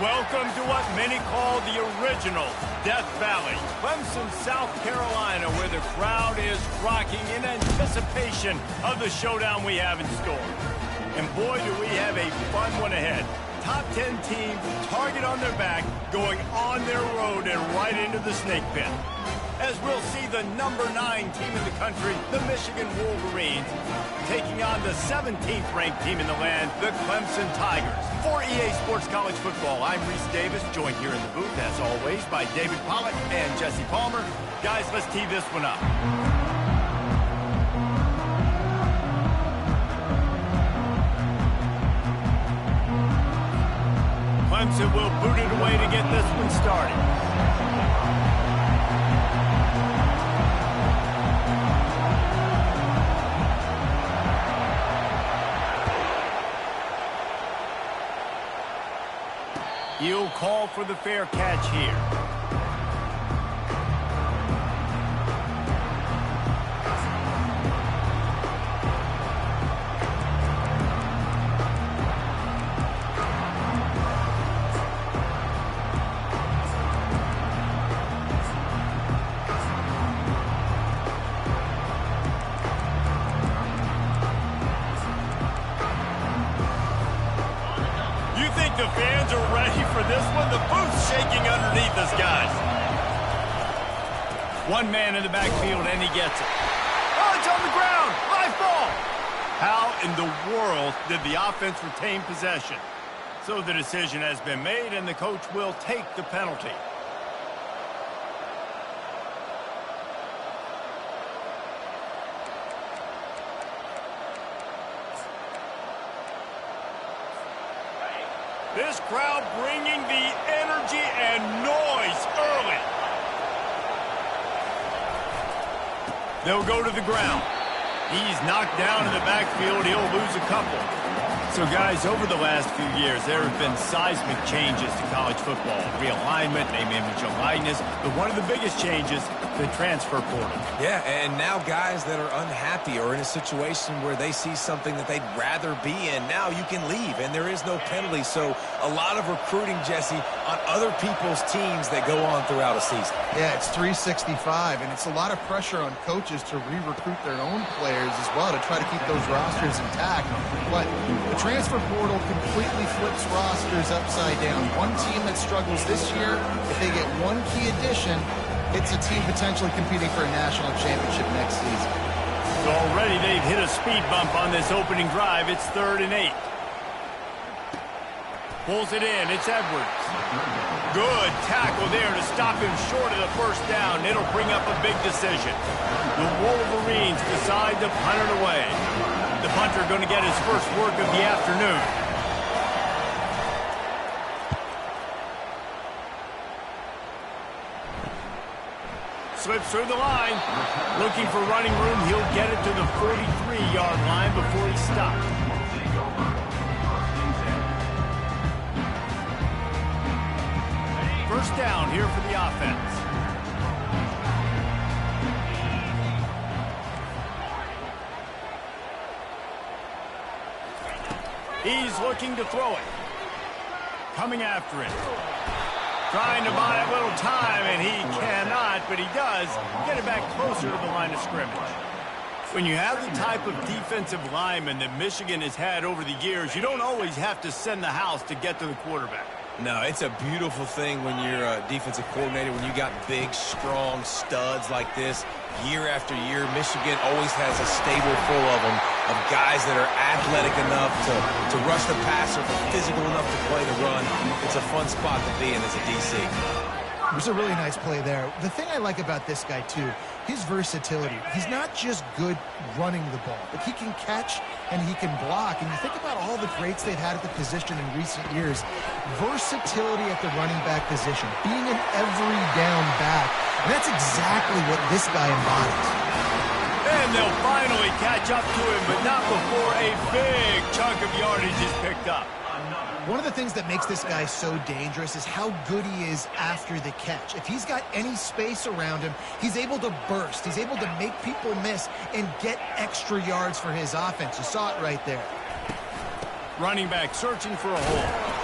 Welcome to what many call the original Death Valley, Clemson, South Carolina, where the crowd is rocking in anticipation of the showdown we have in store. And boy, do we have a fun one ahead. Top 10 team, target on their back, going on their road and right into the snake pit. As we'll see the number 9 team in the country, the Michigan Wolverines, taking on the 17th ranked team in the land, the Clemson Tigers. For EA Sports College Football, I'm Reese Davis, joined here in the booth, as always, by David Pollack and Jesse Palmer. Guys, let's tee this one up. Clemson will boot it away to get this one started. He'll call for the fair catch here. The fans are ready for this one. The booth's shaking underneath us, guys. One man in the backfield, and he gets it. Oh, it's on the ground. Live ball. How in the world did the offense retain possession? So the decision has been made, and the coach will take the penalty. This crowd bringing the energy and noise early. They'll go to the ground. He's knocked down in the backfield. He'll lose a couple. So, guys, over the last few years, there have been seismic changes to college football. Realignment, name, image, and likeness. But one of the biggest changes, the transfer portal. Yeah, and now guys that are unhappy or in a situation where they see something that they'd rather be in, now you can leave, and there is no penalty. So a lot of recruiting, Jesse, on other people's teams that go on throughout a season. Yeah, it's 365, and it's a lot of pressure on coaches to re-recruit their own players as well to try to keep those rosters intact. But the transfer portal completely flips rosters upside down. One team that struggles this year, if they get one key addition, it's a team potentially competing for a national championship next season. So already they've hit a speed bump on this opening drive. It's 3rd and 8. Pulls it in. It's Edwards. Good tackle there to stop him short of the first down. It'll bring up a big decision. The Wolverines decide to punt it away. The punter going to get his first work of the afternoon. Slips through the line. Looking for running room. He'll get it to the 43-yard line before he stops. First down here for the offense. He's looking to throw it. Coming after it. Trying to buy a little time, and he cannot, but he does get it back closer to the line of scrimmage. When you have the type of defensive lineman that Michigan has had over the years, you don't always have to send the house to get to the quarterback. No, it's a beautiful thing when you're a defensive coordinator, when you got big, strong studs like this. Year after year, Michigan always has a stable full of them, of guys that are athletic enough to rush the passer, physical enough to play the run. It's a fun spot to be in as a DC. It was a really nice play there. The thing I like about this guy, too, his versatility. He's not just good running the ball, but he can catch and he can block. And you think about all the greats they've had at the position in recent years. Versatility at the running back position, being an every down back. And that's exactly what this guy embodies. And they'll finally catch up to him, but not before a big chunk of yardage is picked up. One of the things that makes this guy so dangerous is how good he is after the catch. If he's got any space around him, he's able to burst. He's able to make people miss and get extra yards for his offense. You saw it right there. Running back searching for a hole.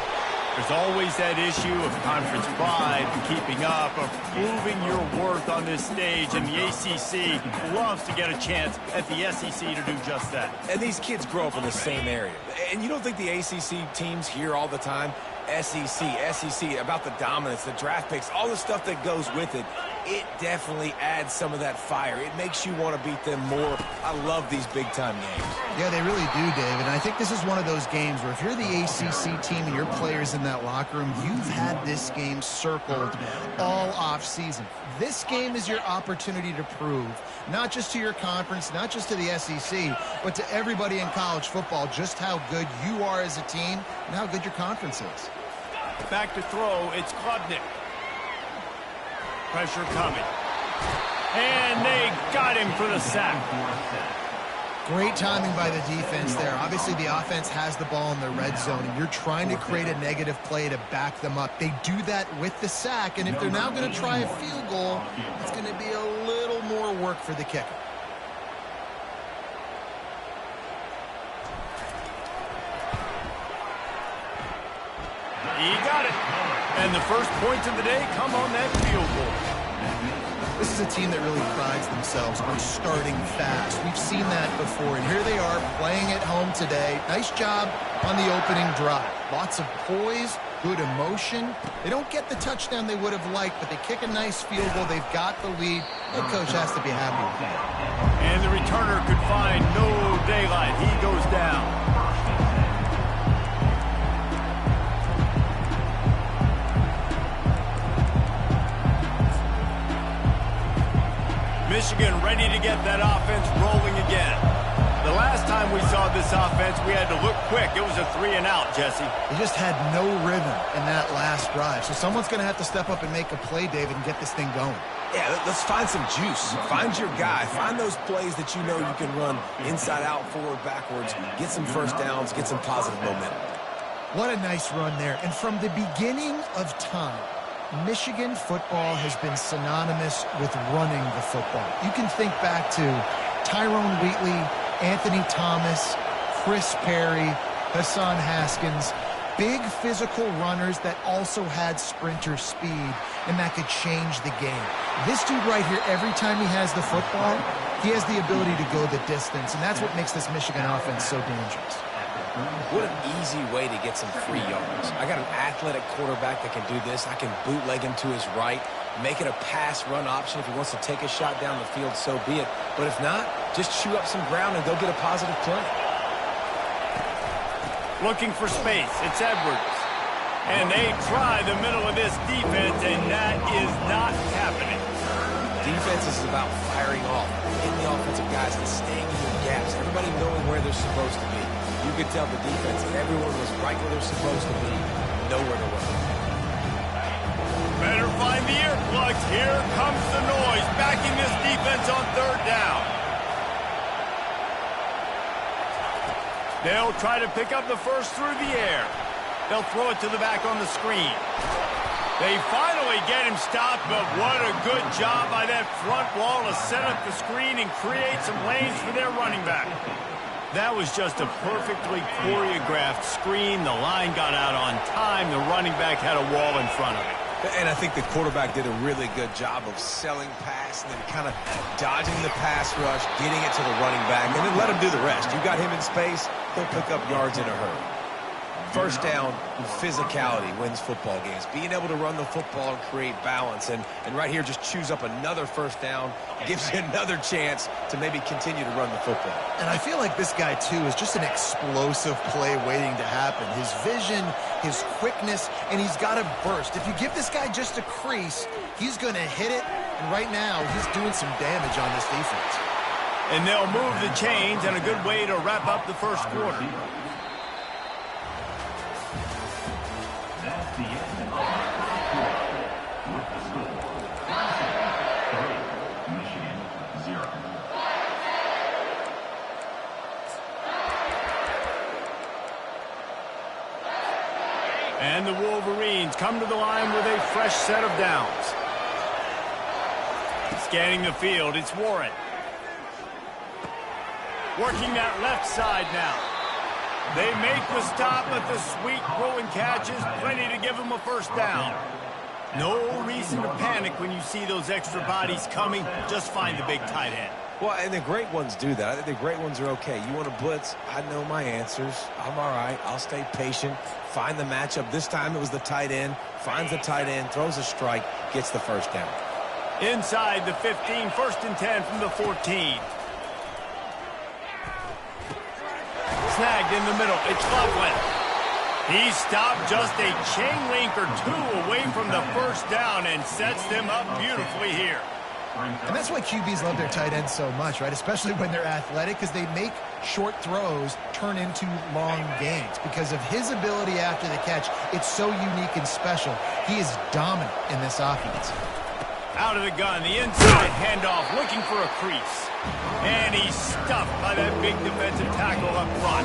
There's always that issue of conference pride, keeping up, of proving your worth on this stage, and the ACC loves to get a chance at the SEC to do just that. And these kids grow up in the same area. And you don't think the ACC teams hear all the time, SEC, about the dominance, the draft picks, all the stuff that goes with it. It definitely adds some of that fire. It makes you want to beat them more. I love these big-time games. Yeah, they really do, David. And I think this is one of those games where if you're the ACC team and your players in that locker room, you've had this game circled all off-season. This game is your opportunity to prove, not just to your conference, not just to the SEC, but to everybody in college football, just how good you are as a team and how good your conference is. Back to throw, it's Klubnik. Pressure coming. And they got him for the sack. Great timing by the defense there. Obviously, the offense has the ball in the red zone, and you're trying to create a negative play to back them up. They do that with the sack, and if they're now going to try a field goal, it's going to be a little more work for the kicker. He got it. And the first points of the day come on that field goal. This is a team that really prides themselves on starting fast. We've seen that before, and here they are playing at home today. Nice job on the opening drive. Lots of poise, good emotion. They don't get the touchdown they would have liked, but they kick a nice field goal. They've got the lead. The coach has to be happy with that. And the returner could find no daylight. He goes down. Michigan ready to get that offense rolling again. The last time we saw this offense, we had to look quick. It was a 3-and-out, Jesse. They just had no rhythm in that last drive. So someone's going to have to step up and make a play, David, and get this thing going. Yeah, let's find some juice. Find your guy. Find those plays that you know you can run inside out, forward, backwards. Get some first downs. Get some positive momentum. What a nice run there. And from the beginning of time, Michigan football has been synonymous with running the football. You can think back to Tyrone Wheatley, Anthony Thomas, Chris Perry, Hassan Haskins, big physical runners that also had sprinter speed, and that could change the game. This dude right here, every time he has the football, he has the ability to go the distance, and that's what makes this Michigan offense so dangerous. What an easy way to get some free yards. I got an athletic quarterback that can do this. I can bootleg him to his right, make it a pass-run option. If he wants to take a shot down the field, so be it. But if not, just chew up some ground and go get a positive play. Looking for space. It's Edwards. And they try the middle of this defense, and that is not happening. Defense is about firing off, getting the offensive guys to staying in their gaps, everybody knowing where they're supposed to be. You could tell the defense that everyone was right where they're supposed to be, nowhere to run. Better find the earplugs. Here comes the noise, backing this defense on third down. They'll try to pick up the first through the air. They'll throw it to the back on the screen. They finally get him stopped, but what a good job by that front wall to set up the screen and create some lanes for their running back. That was just a perfectly choreographed screen. The line got out on time. The running back had a wall in front of it. And I think the quarterback did a really good job of selling pass and then kind of dodging the pass rush, getting it to the running back, and then let him do the rest. You got him in space, he'll pick up yards in a hurry. First down, physicality wins football games. Being able to run the football and create balance. And right here, just choose up another first down. Gives you another chance to maybe continue to run the football. And I feel like this guy, too, is just an explosive play waiting to happen. His vision, his quickness, and he's got a burst. If you give this guy just a crease, he's going to hit it. And right now, he's doing some damage on this defense. And they'll move the chains, and a good way to wrap up the first quarter. And the Wolverines come to the line with a fresh set of downs. Scanning the field, it's Warren. Working that left side now. They make the stop, but the sweet throwing catch is plenty to give them a first down. No reason to panic when you see those extra bodies coming. Just find the big tight end. Well, and the great ones do that. I think the great ones are okay. You want to blitz? I know my answers. I'm all right. I'll stay patient. Find the matchup. This time it was the tight end. Finds the tight end, throws a strike, gets the first down. Inside the 15, 1st and 10 from the 14. Snagged in the middle. It's Loveland. He stopped just a chain link or two away from the first down and sets them up beautifully here. And that's why QBs love their tight ends so much, right? Especially when they're athletic, because they make short throws turn into long gains. Because of his ability after the catch, it's so unique and special. He is dominant in this offense. Out of the gun, the inside handoff, looking for a crease. And he's stuffed by that big defensive tackle up front.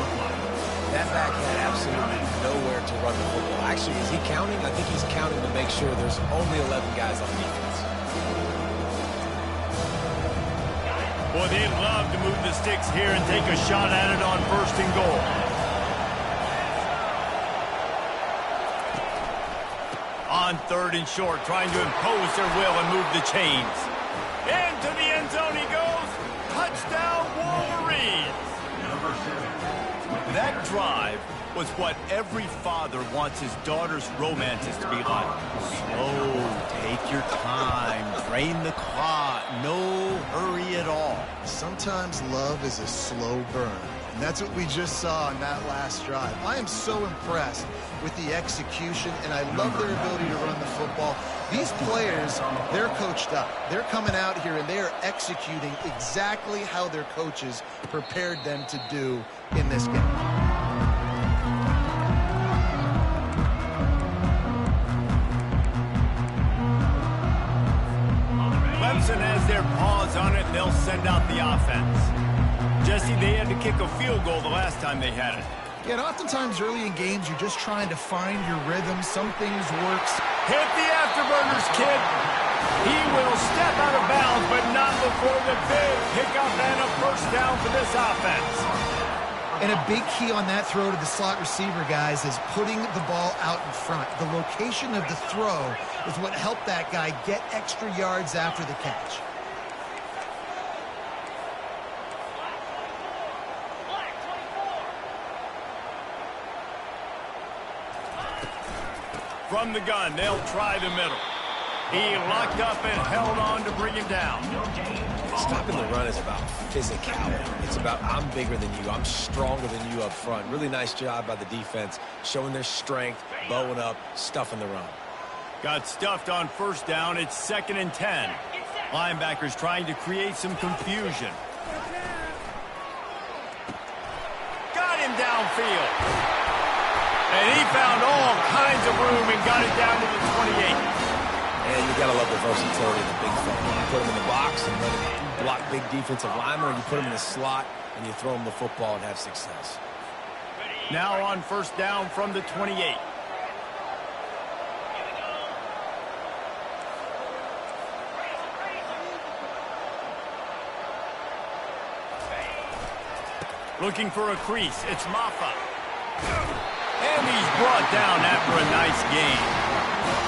That back had absolutely nowhere to run the football. Actually, is he counting? I think he's counting to make sure there's only 11 guys on defense. Boy, they'd love to move the sticks here and take a shot at it on 1st and goal. On 3rd and short, trying to impose their will and move the chains. Into the end zone he goes. Touchdown, Wolverines. That drive was what every father wants his daughter's romances to be like. Slow, take your time, drain the clock, no hurry at all. Sometimes love is a slow burn. And that's what we just saw on that last drive. I am so impressed with the execution, and I love their ability to run the football. These players, they're coached up. They're coming out here, and they are executing exactly how their coaches prepared them to do in this game. Clemson has their paws on it, and they'll send out the offense. Jesse, they had to kick a field goal the last time they had it. Yeah, and oftentimes early in games, you're just trying to find your rhythm. Some things works. Hit the afterburners, kid. He will step out of bounds, but not before the big pickup and a first down for this offense. And a big key on that throw to the slot receiver, guys, is putting the ball out in front. The location of the throw is what helped that guy get extra yards after the catch. From the gun, they'll try the middle. He locked up and held on to bring him down. Stopping the run is about physicality. It's about I'm bigger than you. I'm stronger than you up front. Really nice job by the defense, showing their strength, bowing up, stuffing the run. Got stuffed on 1st down. It's 2nd and 10. Linebackers trying to create some confusion. Got him downfield. And he found all kinds of room and got it down to the 28. And you got to love the versatility of the big fella. You put him in the box and let him block big defensive linemen, or you put him in the slot and you throw him the football and have success. Now on 1st down from the 28. Looking for a crease. It's Maffa. And he's brought down after a nice gain.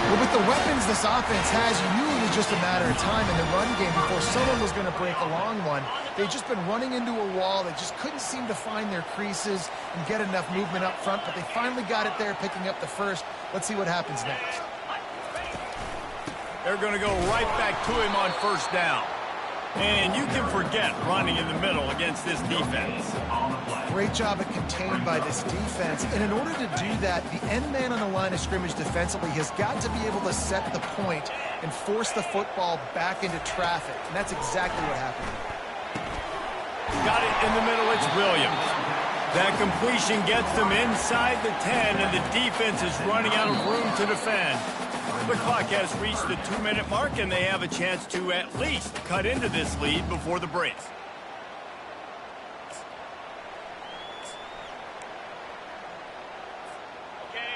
Well, with the weapons this offense has, you knew it was just a matter of time in the run game before someone was going to break a long one. They've just been running into a wall. They just couldn't seem to find their creases and get enough movement up front, but they finally got it there, picking up the first. Let's see what happens next. They're going to go right back to him on 1st down. And you can forget running in the middle against this defense. Great job at contained by this defense. And in order to do that, the end man on the line of scrimmage defensively has got to be able to set the point and force the football back into traffic. And that's exactly what happened. Got it in the middle. It's Williams. That completion gets them inside the 10, and the defense is running out of room to defend. The clock has reached the 2-minute mark, and they have a chance to at least cut into this lead before the break.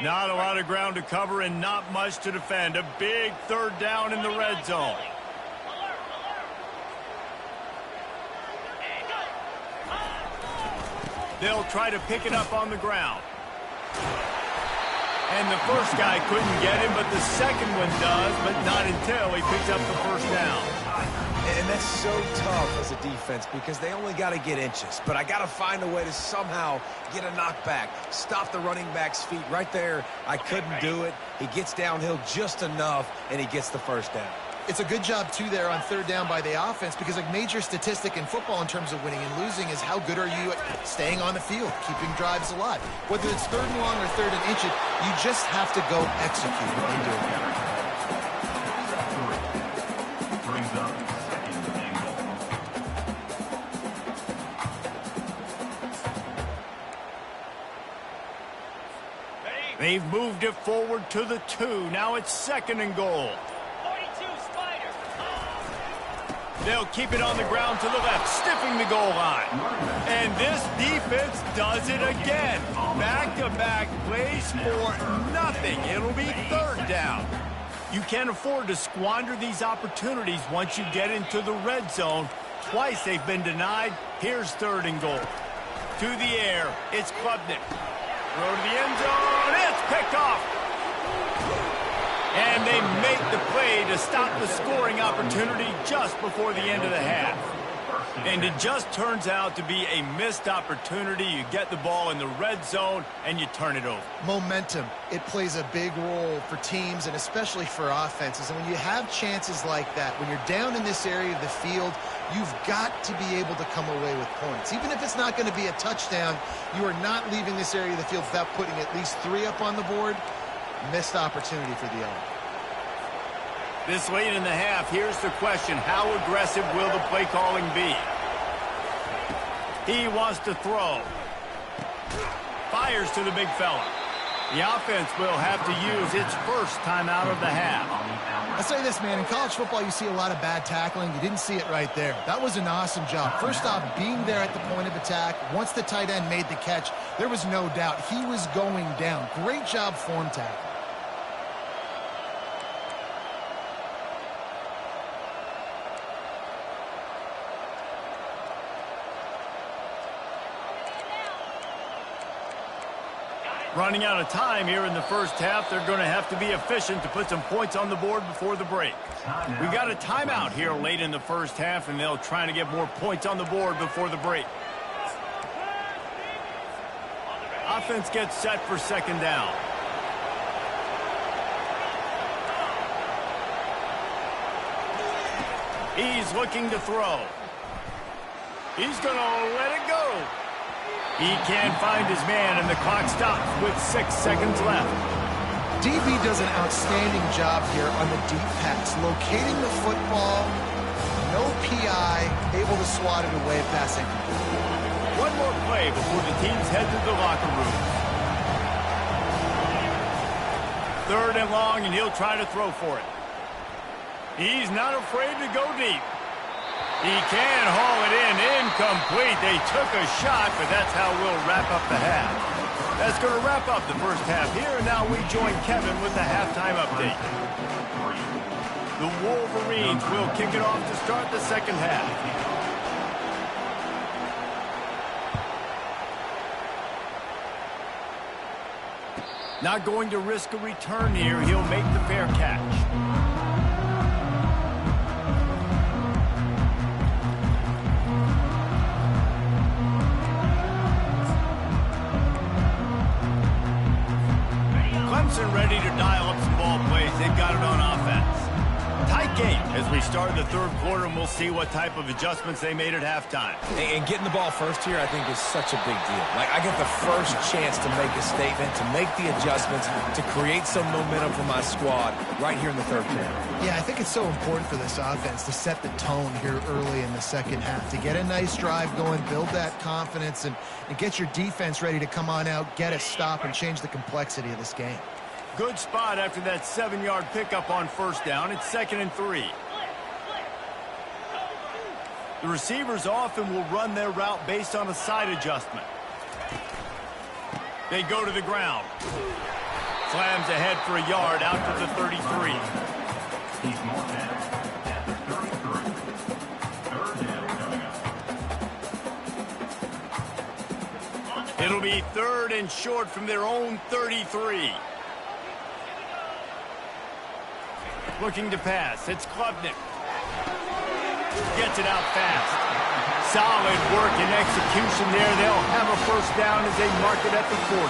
Not a lot of ground to cover and not much to defend. A big 3rd down in the red zone. They'll try to pick it up on the ground. And the first guy couldn't get him, but the second one does, but not until he picks up the first down. And that's so tough as a defense because they only got to get inches. But I got to find a way to somehow get a knockback, stop the running back's feet right there. I couldn't do it. He gets downhill just enough, and he gets the first down. It's a good job, too, there on third down by the offense because a major statistic in football in terms of winning and losing is how good are you at staying on the field, keeping drives alive. Whether it's third and long or third and inch it, you just have to go execute and do it. They've moved it forward to the 2. Now it's second and goal. They'll keep it on the ground to the left, stiffing the goal line. And this defense does it again. Back-to-back plays for nothing. It'll be third down. You can't afford to squander these opportunities once you get into the red zone. Twice they've been denied. Here's third and goal. To the air, it's Klubnik. Throw to the end zone. It's picked off. And they make the play to stop the scoring opportunity just before the end of the half. And it just turns out to be a missed opportunity. You get the ball in the red zone, and you turn it over. Momentum. It plays a big role for teams and especially for offenses. And when you have chances like that, when you're down in this area of the field, you've got to be able to come away with points. Even if it's not going to be a touchdown, you are not leaving this area of the field without putting at least 3 up on the board. Missed opportunity for the Elk. This late in the half, here's the question. How aggressive will the play calling be? He wants to throw. Fires to the big fella. The offense will have to use its first timeout of the half. I'll say this, man. In college football, you see a lot of bad tackling. You didn't see it right there. That was an awesome job. First off, being there at the point of attack. Once the tight end made the catch, there was no doubt he was going down. Great job form tackle. Running out of time here in the first half. They're going to have to be efficient to put some points on the board before the break. We got a timeout here late in the first half, and they'll try to get more points on the board before the break. Offense gets set for second down. He's looking to throw. He's going to let it go. He can't find his man, and the clock stops with 6 seconds left. DB does an outstanding job here on the deep pass, locating the football, no PI, able to swat it away passing. One more play before the teams head to the locker room. Third and long, and he'll try to throw for it. He's not afraid to go deep. He can haul it in, incomplete. They took a shot, but that's how we'll wrap up the half. That's going to wrap up the first half here, and now we join Kevin with the halftime update. The Wolverines will kick it off to start the second half. Not going to risk a return here. He'll make the fair catch. Ready to dial up some ball plays. They've got it on offense. Tight game as we start the third quarter, and we'll see what type of adjustments they made at halftime. And getting the ball first here, I think, is such a big deal. Like, I get the first chance to make a statement, to make the adjustments, to create some momentum for my squad right here in the third quarter. Yeah, I think it's so important for this offense to set the tone here early in the second half, to get a nice drive going, build that confidence, and get your defense ready to come on out, get a stop, and change the complexity of this game. Good spot after that 7-yard pickup on first down. It's 2nd and 3. The receivers often will run their route based on a side adjustment. They go to the ground. Slams ahead for a yard out to the 33. He's more down at the 33. Third down coming up. It'll be 3rd and short from their own 33. Looking to pass. It's Klubnik. Gets it out fast. Solid work and execution there. They'll have a first down as they mark it at the 40.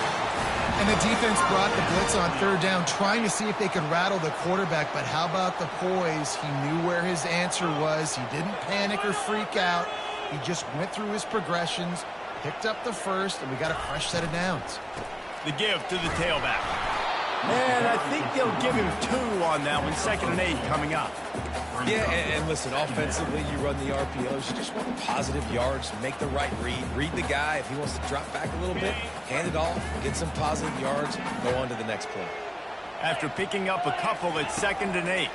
And the defense brought the blitz on 3rd down, trying to see if they could rattle the quarterback. But how about the poise? He knew where his answer was. He didn't panic or freak out. He just went through his progressions, picked up the first, and we got a fresh set of downs. The give to the tailback. And I think they'll give him 2 on that one. 2nd and 8 coming up. Yeah, and listen, offensively, you run the RPOs. You just want positive yards, make the right read the guy. If he wants to drop back a little bit, hand it off, get some positive yards, go on to the next play. After picking up a couple, it's 2nd and 8.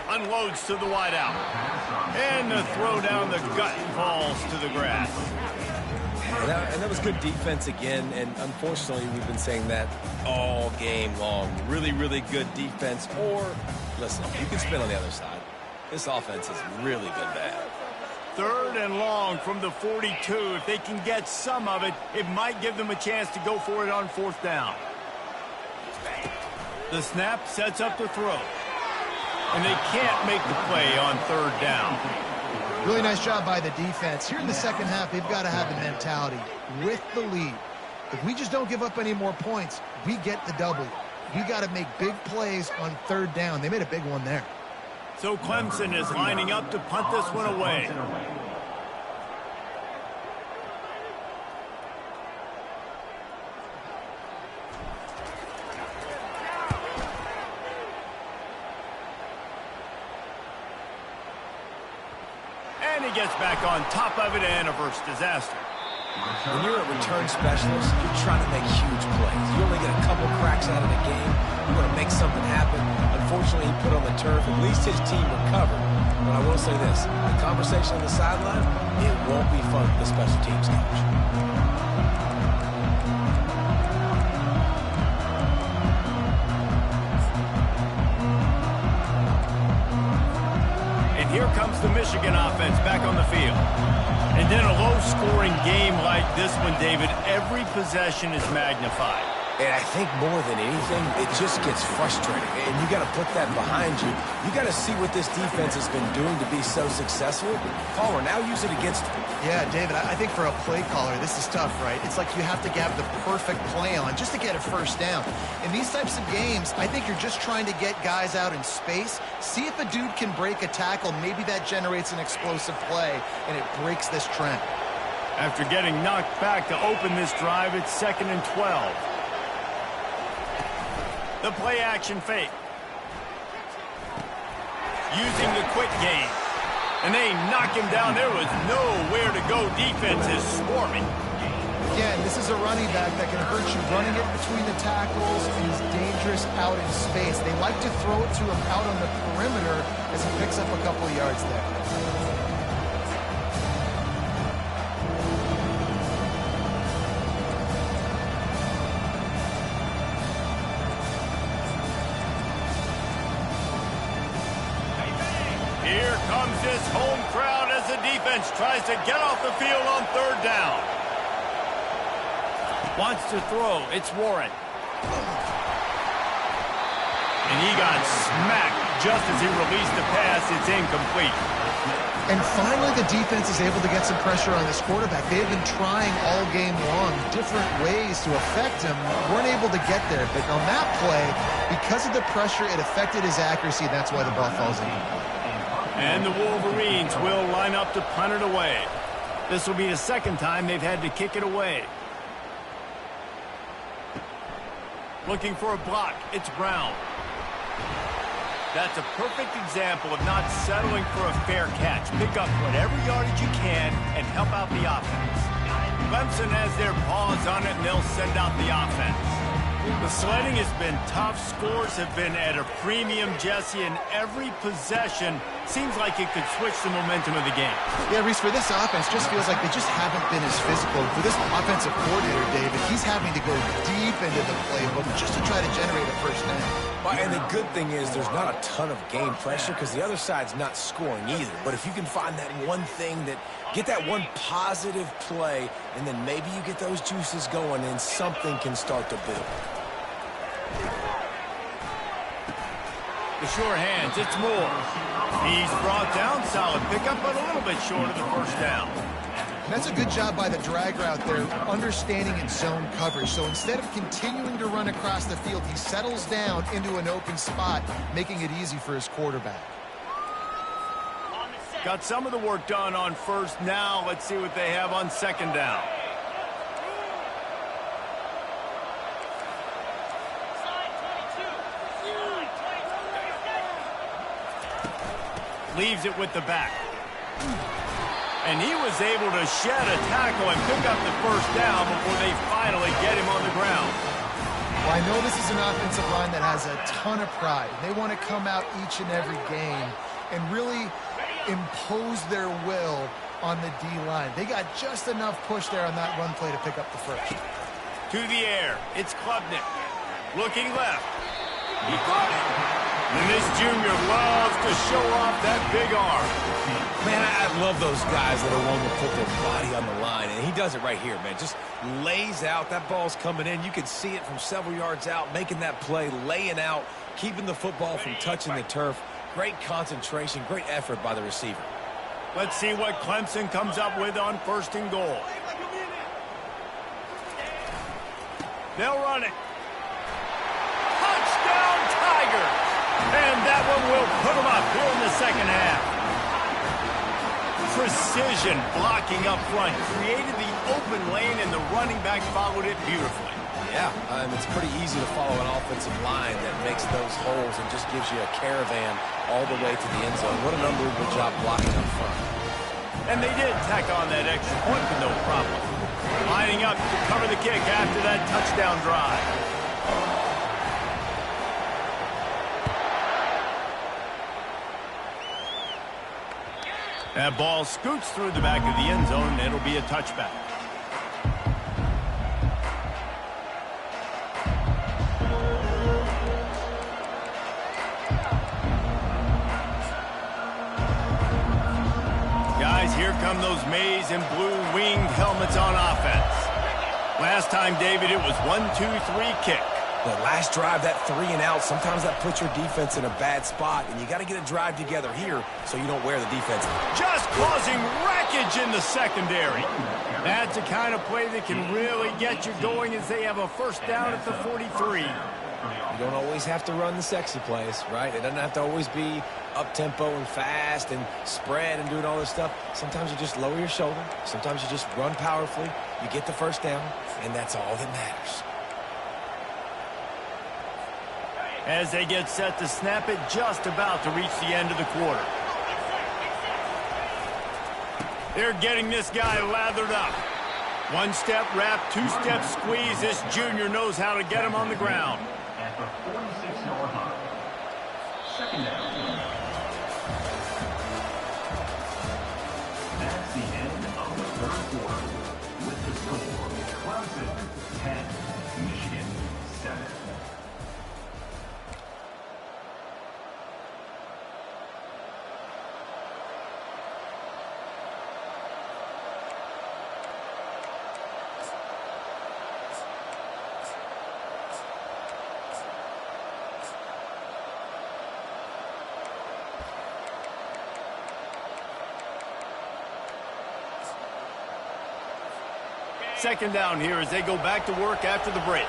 Unloads to the wideout. And the throw down the gut falls to the grass. And that was good defense again, and unfortunately, we've been saying that all game long. Really, really good defense, or, listen, you can spin on the other side. This offense has really been bad. 3rd and long from the 42. If they can get some of it, it might give them a chance to go for it on 4th down. The snap sets up the throw. And they can't make the play on 3rd down. Really nice job by the defense. Here in the second half, they've got to have the mentality with the lead. If we just don't give up any more points, we get the W. We got to make big plays on 3rd down. They made a big one there. So Clemson is lining up to punt this one away. And he gets back on top of it and averts disaster. When you're a return specialist, you're trying to make huge plays. You only get a couple cracks out of the game. You want to make something happen. Unfortunately, he put on the turf. At least his team recovered. But I will say this, the conversation on the sideline, it won't be fun for the special teams coach. Here comes the Michigan offense back on the field. And then a low-scoring game like this one, David, every possession is magnified. And I think more than anything, it just gets frustrating. And you got to put that behind you. You got to see what this defense has been doing to be so successful. Caller, now use it against them. Yeah, David, I think for a play caller, this is tough, right? It's like you have to have the perfect play on just to get a first down. In these types of games, I think you're just trying to get guys out in space, see if a dude can break a tackle. Maybe that generates an explosive play, and it breaks this trend. After getting knocked back to open this drive, it's 2nd and 12. The play action fake. Using the quick game. And they knock him down. There was nowhere to go. Defense is swarming. Again, this is a running back that can hurt you. Running it between the tackles is dangerous out in space. They like to throw it to him out on the perimeter as he picks up a couple of yards there. Here comes this home crowd as the defense tries to get off the field on 3rd down. Wants to throw. It's Warren. And he got smacked just as he released the pass. It's incomplete. And finally, the defense is able to get some pressure on this quarterback. They have been trying all game long different ways to affect him. Weren't able to get there. But on that play, because of the pressure, it affected his accuracy. That's why the ball falls in. And the Wolverines will line up to punt it away. This will be the 2nd time they've had to kick it away. Looking for a block. It's Brown. That's a perfect example of not settling for a fair catch. Pick up whatever yardage you can and help out the offense. Clemson has their paws on it, and they'll send out the offense. The sledding has been tough. Scores have been at a premium, Jesse, and every possession Seems like it could switch the momentum of the game. Yeah, Reese, for this offense, just feels like they just haven't been as physical. For this offensive coordinator, David, he's having to go deep into the playbook just to try to generate a first down. And the good thing is there's not a ton of game pressure because the other side's not scoring either. But if you can find that one thing get that one positive play, and then maybe you get those juices going and something can start to build. The sure hands, it's Moore. He's brought down, solid pickup, but a little bit short of the first down. And that's a good job by the drag route there, understanding its zone coverage. So instead of continuing to run across the field, he settles down into an open spot, making it easy for his quarterback. Got some of the work done on first. Now let's see what they have on second down. Leaves it with the back. And he was able to shed a tackle and pick up the first down before they finally get him on the ground. Well, I know this is an offensive line that has a ton of pride. They want to come out each and every game and really impose their will on the D-line. They got just enough push there on that run play to pick up the first. To the air, it's Klubnik. Looking left. He caught it. And this junior loves to show off that big arm. Man, I love those guys that are willing to put their body on the line, and he does it right here, man. Just lays out. That ball's coming in. You can see it from several yards out, making that play, laying out, keeping the football from touching the turf. Great concentration, great effort by the receiver. Let's see what Clemson comes up with on first and goal. They'll run it. Touchdown, Tigers! And that one will put them up here in the second half. Precision blocking up front created the open lane, and the running back followed it beautifully. Yeah, it's pretty easy to follow an offensive line that makes those holes and just gives you a caravan all the way to the end zone. What an unbelievable job blocking up front. And they did tack on that extra point with no problem. Lining up to cover the kick after that touchdown drive. That ball scoots through the back of the end zone, and it'll be a touchback. Guys, here come those maize and blue winged helmets on offense. Last time, David, it was 1-2-3 kick. The last drive, that 3 and out, sometimes that puts your defense in a bad spot, and you got to get a drive together here so you don't wear the defense. Just causing wreckage in the secondary. That's the kind of play that can really get you going as they have a first down at the 43. You don't always have to run the sexy plays, right? It doesn't have to always be up-tempo and fast and spread and doing all this stuff. Sometimes you just lower your shoulder. Sometimes you just run powerfully. You get the first down, and that's all that matters. As they get set to snap it, just about to reach the end of the quarter. They're getting this guy lathered up. One-step wrap, two-step squeeze. This junior knows how to get him on the ground. At the 46-yard line. Second down. That's the end of the third quarter. With the score, Clemson 10, Michigan 7. Second down here as they go back to work after the break.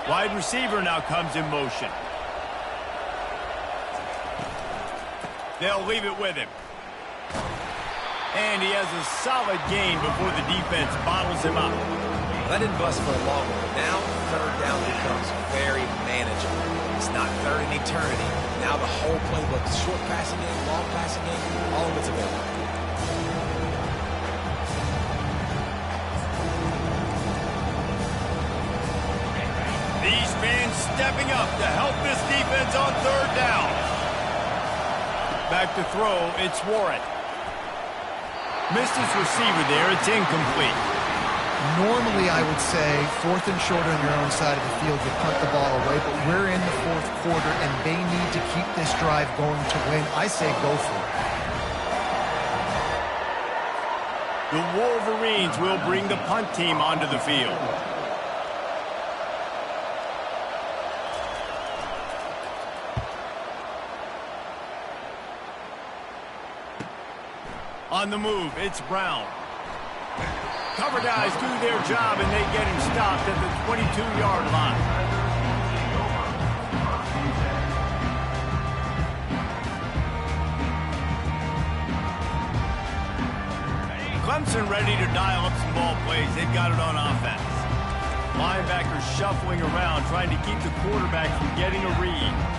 Wide receiver now comes in motion. They'll leave it with him. And he has a solid gain before the defense bottles him up. That didn't bust for a long one. Now third down becomes very manageable. It's not third in eternity. Now the whole playbook, short passing game, long passing game, all of it's available. These fans stepping up to help this defense on third down. Back to throw, it's Warren. Missed his receiver there, it's incomplete. Normally, I would say, 4th and short on your own side of the field, you punt the ball away, but we're in the 4th quarter, and they need to keep this drive going to win. I say go for it. The Wolverines will bring the punt team onto the field. On the move, it's Brown. Cover guys do their job, and they get him stopped at the 22-yard line. Clemson ready to dial up some ball plays. They've got it on offense. Linebackers shuffling around, trying to keep the quarterback from getting a read.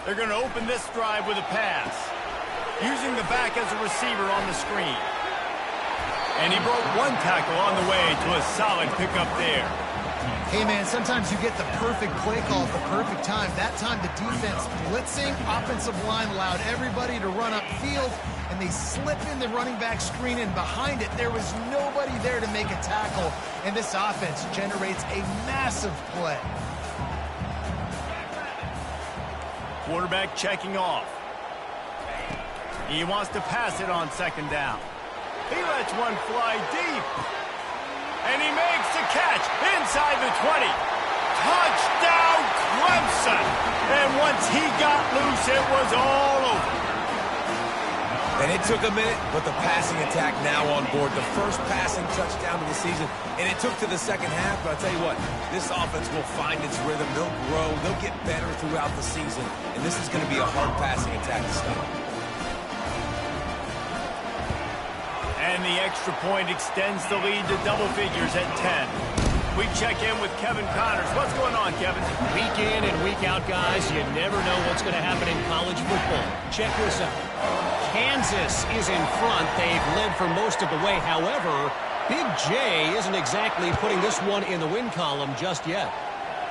They're going to open this drive with a pass. Using the back as a receiver on the screen. And he broke one tackle on the way to a solid pickup there. Hey, man, sometimes you get the perfect play call at the perfect time. That time the defense blitzing, offensive line allowed everybody to run upfield, and they slip in the running back screen, and behind it there was nobody there to make a tackle, and this offense generates a massive play. Quarterback checking off. He wants to pass it on 2nd down. He lets one fly deep. And he makes the catch inside the 20. Touchdown, Clemson! And once he got loose, it was all over. And it took a minute, but the passing attack now on board. The first passing touchdown of the season, and it took to the second half, but I'll tell you what, this offense will find its rhythm. They'll grow. They'll get better throughout the season, and this is going to be a hard passing attack to stop. And the extra point extends the lead to double figures at 10. We check in with Kevin Connors. What's going on, Kevin? Week in and week out, guys, you never know what's going to happen in college football. Check this out. Kansas is in front. They've led for most of the way. However, Big J isn't exactly putting this one in the win column just yet.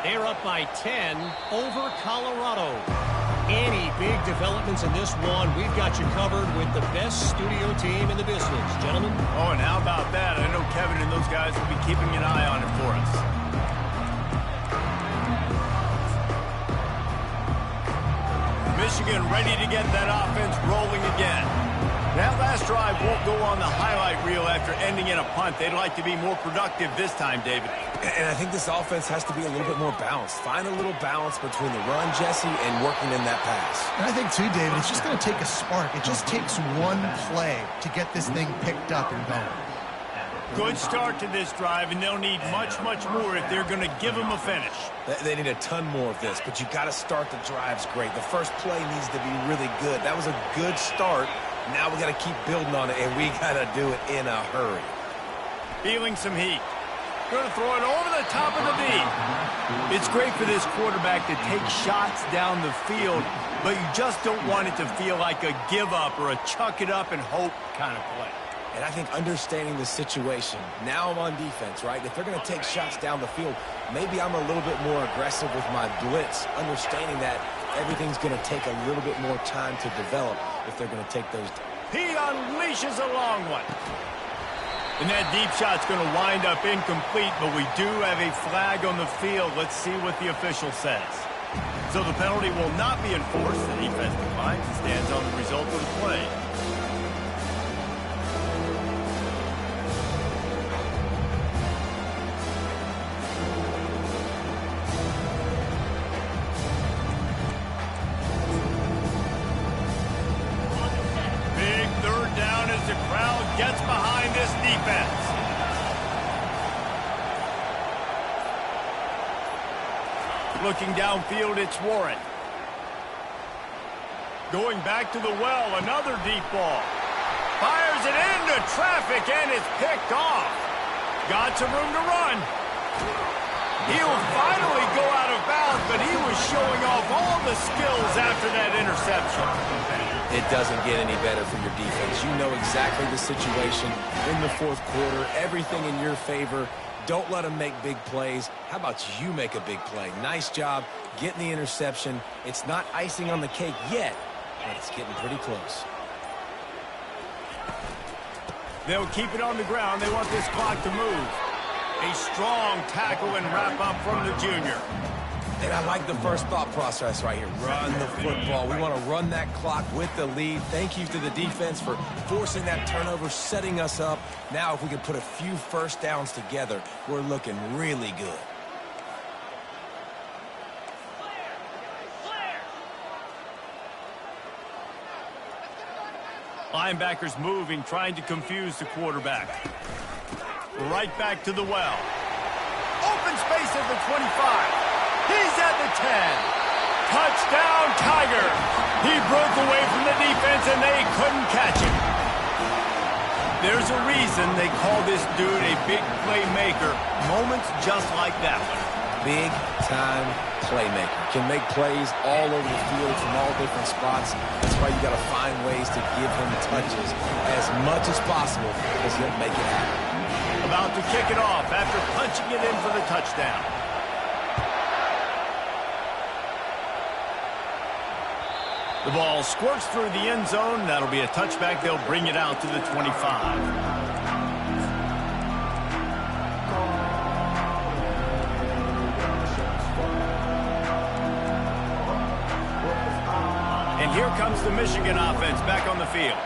They're up by 10 over Colorado. Any big developments in this one, we've got you covered with the best studio team in the business, gentlemen. Oh, and how about that? I know Kevin and those guys will be keeping an eye on it for us. Michigan ready to get that offense rolling again. That last drive won't go on the highlight reel after ending in a punt. They'd like to be more productive this time, David. And I think this offense has to be a little bit more balanced. Find a little balance between the run, Jesse, and working in that pass. And I think, too, David, it's just going to take a spark. It just takes one play to get this thing picked up and going. Good start to this drive, and they'll need much, much more if they're going to give them a finish. They need a ton more of this, but you got to start the drives great. The first play needs to be really good. That was a good start. Now we got to keep building on it, and we got to do it in a hurry. Feeling some heat. Going to throw it over the top of the beam. It's great for this quarterback to take shots down the field, but you just don't want it to feel like a give-up or a chuck-it-up and hope kind of play. And I think understanding the situation, now I'm on defense, right? If they're going to take shots down the field, maybe I'm a little bit more aggressive with my blitz, understanding that everything's going to take a little bit more time to develop if they're going to take those. He unleashes a long one. And that deep shot's going to wind up incomplete, but we do have a flag on the field. Let's see what the official says. So the penalty will not be enforced. The defense declines and stands on the result of the play. Gets behind this defense. Looking downfield, it's Warren. Going back to the well, another deep ball. Fires it into traffic, and it's picked off. Got some room to run. He'll finally go out of bounds. off, but he was showing off all the skills after that interception. It doesn't get any better for your defense. You know exactly the situation in the fourth quarter, everything in your favor. Don't let them make big plays. How about you make a big play? Nice job getting the interception. It's not icing on the cake yet, but it's getting pretty close. They'll keep it on the ground. They want this clock to move. A strong tackle and wrap up from the junior. And I like the first thought process right here. Run the football. We want to run that clock with the lead. Thank you to the defense for forcing that turnover, setting us up. Now if we can put a few first downs together, we're looking really good. Linebackers moving, trying to confuse the quarterback. Right back to the well. Open space at the 25. He's at the 10. Touchdown, Tigers. He broke away from the defense, and they couldn't catch him. There's a reason they call this dude a big playmaker. Moments just like that one. Big-time playmaker. Can make plays all over the field from all different spots. That's why you got to find ways to give him touches as much as possible because he'll make it happen. About to kick it off after punching it in for the touchdown. The ball squirts through the end zone. That'll be a touchback. They'll bring it out to the 25. And here comes the Michigan offense back on the field.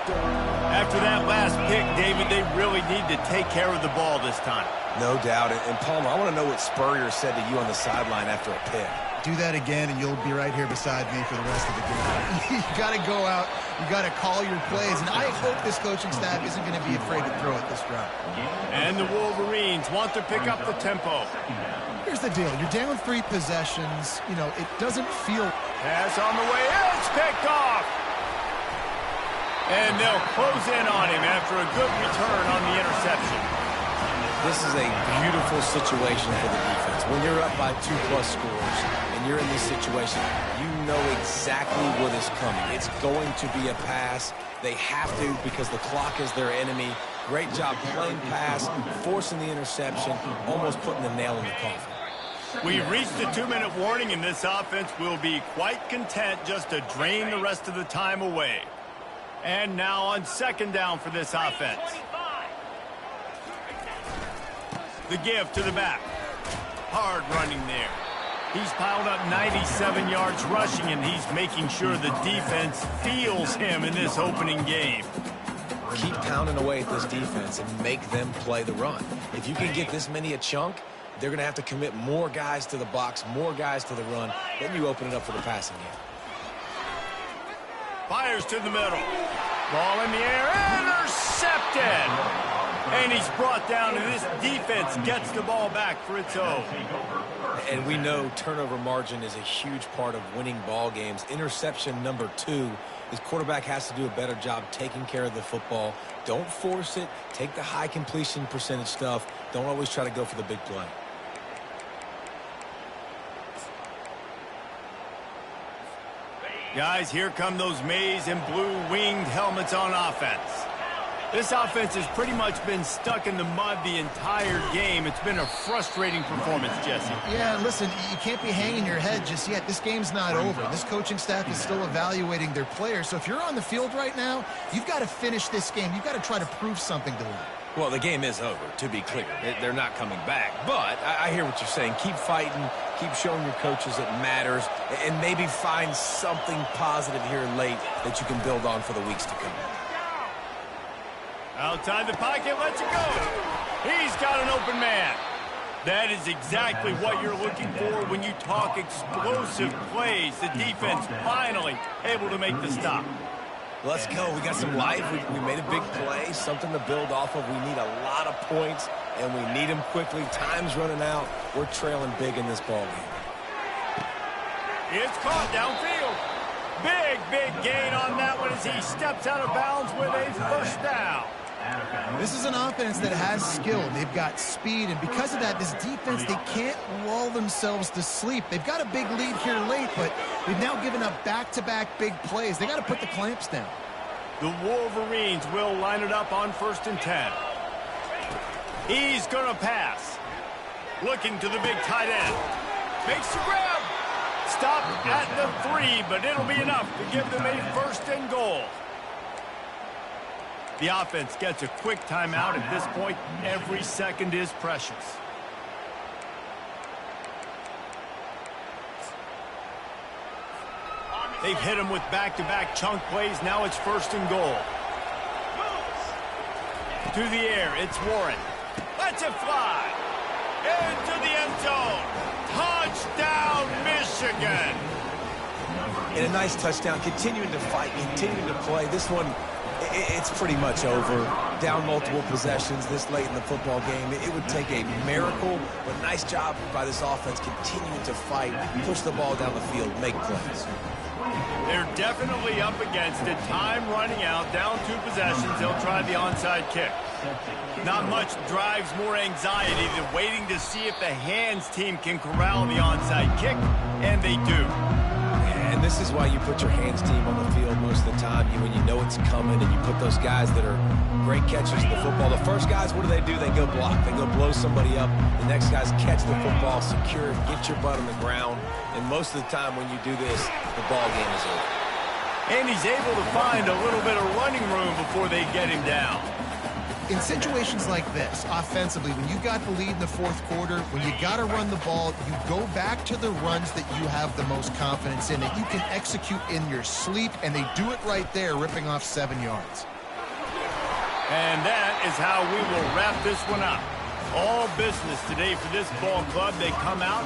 After that last pick, David, they really need to take care of the ball this time. No doubt. And Palmer, I want to know what Spurrier said to you on the sideline after a pick. Do that again, and you'll be right here beside me for the rest of the game. You got to go out. You got to call your plays, and I hope this coaching staff isn't going to be afraid to throw it this route. And the Wolverines want to pick up the tempo. Here's the deal. You're down 3 possessions. You know, it doesn't feel... Pass on the way. It's picked off. And they'll close in on him after a good return on the interception. This is a beautiful situation for the defense. When you're up by 2+ scores and you're in this situation, you know exactly what is coming. It's going to be a pass. They have to because the clock is their enemy. Great job playing pass, forcing the interception, almost putting the nail in the coffin. We've reached the 2-minute warning, and this offense will be quite content just to drain the rest of the time away. And now on second down for this offense. The give to the back. Hard running there. He's piled up 97 yards rushing, and he's making sure the defense feels him in this opening game. Keep pounding away at this defense and make them play the run. If you can get this many a chunk, they're going to have to commit more guys to the box, more guys to the run. Then you open it up for the passing game. Fires to the middle. Ball in the air. Intercepted. And he's brought down, and this defense gets the ball back for its own. And we know turnover margin is a huge part of winning ball games. Interception number 2. His quarterback has to do a better job taking care of the football. Don't force it. Take the high completion percentage stuff. Don't always try to go for the big play. Guys, here come those maize and blue winged helmets on offense. This offense has pretty much been stuck in the mud the entire game. It's been a frustrating performance, Jesse. Yeah, listen, you can't be hanging your head just yet. This game's not over. This coaching staff is still evaluating their players. So if you're on the field right now, you've got to finish this game. You've got to try to prove something to them. Well, the game is over, to be clear. They're not coming back. But I hear what you're saying. Keep fighting. Keep showing your coaches it matters. And maybe find something positive here late that you can build on for the weeks to come. Outside the pocket, lets it go. He's got an open man. That is exactly what you're looking for when you talk explosive plays. The defense finally able to make the stop. Let's go. We got some life. We made a big play, something to build off of. We need a lot of points, and we need them quickly. Time's running out. We're trailing big in this ball game. It's caught downfield. Big gain on that one as he steps out of bounds with a first down. This is an offense that has skill. They've got speed, and because of that, this defense, they can't lull themselves to sleep. They've got a big lead here late, but they've now given up back-to-back big plays. They got to put the clamps down. The Wolverines will line it up on 1st and 10. He's going to pass. Looking to the big tight end. Makes the grab. Stop at the 3, but it'll be enough to give them a 1st and goal. The offense gets a quick timeout at this point. Every second is precious. They've hit him with back-to-back chunk plays. Now it's 1st and goal. To the air, it's Warren. Lets it fly. Into the end zone. Touchdown, Michigan. And a nice touchdown. Continuing to fight, continuing to play. This one, it's pretty much over. Down multiple possessions this late in the football game. It would take a miracle, but nice job by this offense continuing to fight, push the ball down the field, make plays. They're definitely up against it. Time running out, down 2 possessions. They'll try the onside kick. Not much drives more anxiety than waiting to see if the hands team can corral the onside kick, and they do. And this is why you put your hands team on the field most of the time. When you know it's coming, and you put those guys that are great catchers of the football. The first guys, what do? They go block. They go blow somebody up. The next guys catch the football, secure, get your butt on the ground. And most of the time when you do this, the ball game is over. And he's able to find a little bit of running room before they get him down. In situations like this, offensively, when you got the lead in the 4th quarter, when you got to run the ball, you go back to the runs that you have the most confidence in, that you can execute in your sleep, and they do it right there, ripping off 7 yards. And that is how we will wrap this one up. All business today for this ball club. They come out